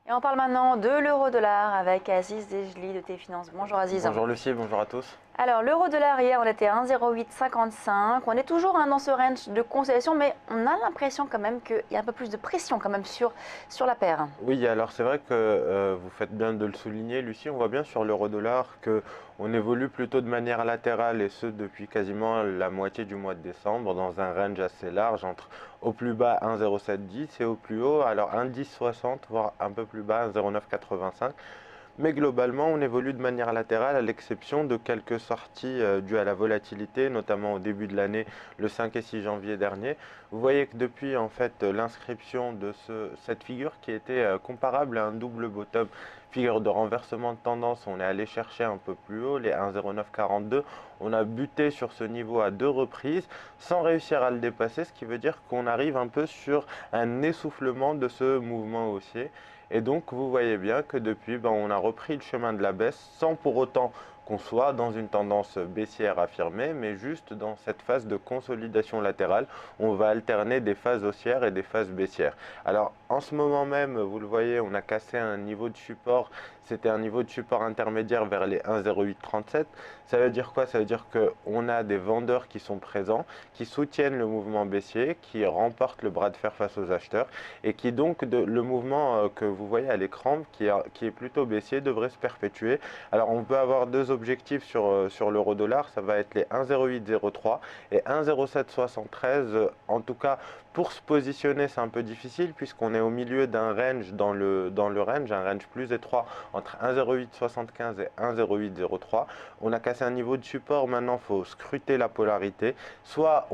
Et on parle maintenant de l'euro-dollar avec Aziz Dejli de T-Finance. Bonjour Aziz. Bonjour Lucie, bonjour à tous. Alors l'euro-dollar hier on était à 1,0855. On est toujours dans ce range de consolidation, mais on a l'impression quand même qu'il y a un peu plus de pression quand même sur la paire. Oui, alors c'est vrai que vous faites bien de le souligner Lucie, on voit bien sur l'euro-dollar qu'on évolue plutôt de manière latérale et ce depuis quasiment la moitié du mois de décembre dans un range assez large entre au plus bas 1,0710 et au plus haut alors 1,1060 voire un peu plus bas 1,0985. Mais globalement, on évolue de manière latérale à l'exception de quelques sorties dues à la volatilité, notamment au début de l'année, le 5 et 6 janvier dernier. Vous voyez que depuis en fait l'inscription de cette figure qui était comparable à un double bottom, figure de renversement de tendance, on est allé chercher un peu plus haut, les 1,0942. On a buté sur ce niveau à 2 reprises sans réussir à le dépasser, ce qui veut dire qu'on arrive un peu sur un essoufflement de ce mouvement haussier. Et donc vous voyez bien que depuis, on a repris le chemin de la baisse sans pour autant qu'on soit dans une tendance baissière affirmée, mais juste dans cette phase de consolidation latérale. On va alterner des phases haussières et des phases baissières. Alors en ce moment même, vous le voyez, on a cassé un niveau de support. C'était un niveau de support intermédiaire vers les 1,0837. Ça veut dire quoi? Ça veut dire qu'on a des vendeurs qui sont présents, qui soutiennent le mouvement baissier, qui remportent le bras de fer face aux acheteurs et qui donc, le mouvement que vous voyez à l'écran, qui est plutôt baissier, devrait se perpétuer. Alors on peut avoir deux objectifs sur l'euro-dollar, ça va être les 1,0803 et 1,0773. En tout cas, pour se positionner, c'est un peu difficile puisqu'on est au milieu d'un range dans le range, un range plus étroit entre 1,0875 et 1,0803. On a cassé un niveau de support, maintenant il faut scruter la polarité. Soit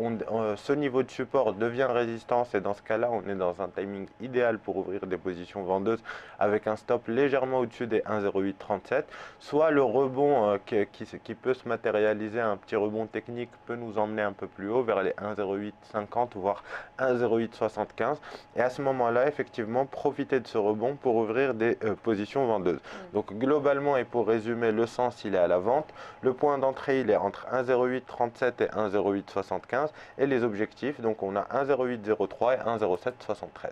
ce niveau de support devient résistance et dans ce cas-là, on est dans un timing idéal pour ouvrir des positions vendeuses avec un stop légèrement au-dessus des 1,0837. Soit le rebond qui peut se matérialiser, un petit rebond technique peut nous emmener un peu plus haut vers les 1,0850 voire 1,0875 et à ce moment-là effectivement profiter de ce rebond pour ouvrir des positions vendeuses. Donc globalement et pour résumer, le sens il est à la vente, le point d'entrée il est entre 1,0837 et 1,0875 et les objectifs, donc on a 1,0803 et 1,0773.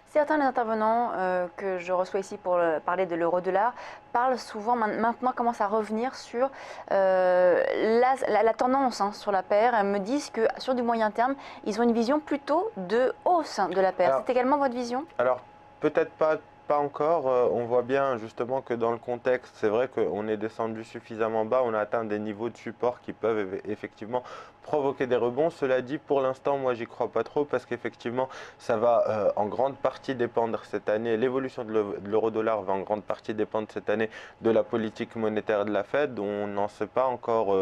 Certains des intervenants que je reçois ici pour parler de l'euro-dollar parlent souvent, maintenant commencent à revenir sur la tendance sur la paire. Elles me disent que sur du moyen terme, ils ont une vision plutôt de hausse de la paire. C'est également votre vision? Alors peut-être pas encore, on voit bien justement que dans le contexte, c'est vrai qu'on est descendu suffisamment bas, on a atteint des niveaux de support qui peuvent effectivement provoquer des rebonds. Cela dit, pour l'instant, moi j'y crois pas trop parce qu'effectivement, ça va en grande partie dépendre cette année, l'évolution de l'euro-dollar va en grande partie dépendre cette année de la politique monétaire de la Fed, dont on n'en sait pas encore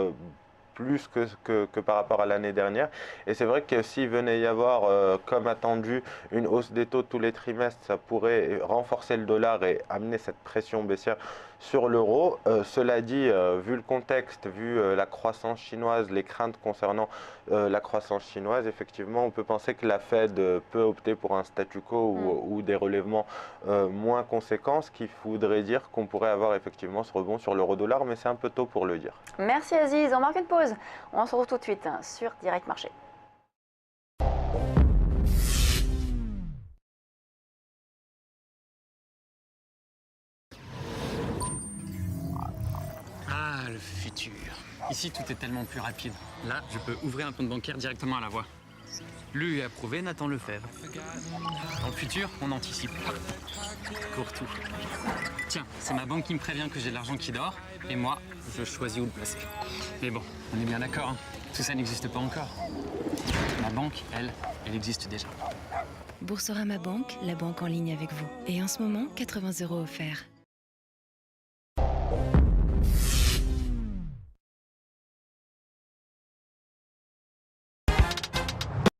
plus que par rapport à l'année dernière. Et c'est vrai que s'il venait y avoir, comme attendu, une hausse des taux tous les trimestres, ça pourrait renforcer le dollar et amener cette pression baissière sur l'euro. Cela dit, vu le contexte, vu la croissance chinoise, les craintes concernant la croissance chinoise, effectivement, on peut penser que la Fed peut opter pour un statu quo ou des relèvements moins conséquents, ce qui voudrait dire qu'on pourrait avoir effectivement ce rebond sur l'euro-dollar, mais c'est un peu tôt pour le dire. Merci Aziz, on marque une pause. On se retrouve tout de suite sur Direct Marché. Ah, le futur. Ici, tout est tellement plus rapide. Là, je peux ouvrir un compte bancaire directement à la voix. Lu et approuvé, Nathan Lefebvre. Dans le futur, on anticipe. Pour tout. Tiens, c'est ma banque qui me prévient que j'ai de l'argent qui dort, et moi, je choisis où le placer. Mais bon, on est bien d'accord, hein. Tout ça n'existe pas encore. Ma banque, elle existe déjà. Boursorama Banque, la banque en ligne avec vous. Et en ce moment, 80 € offerts.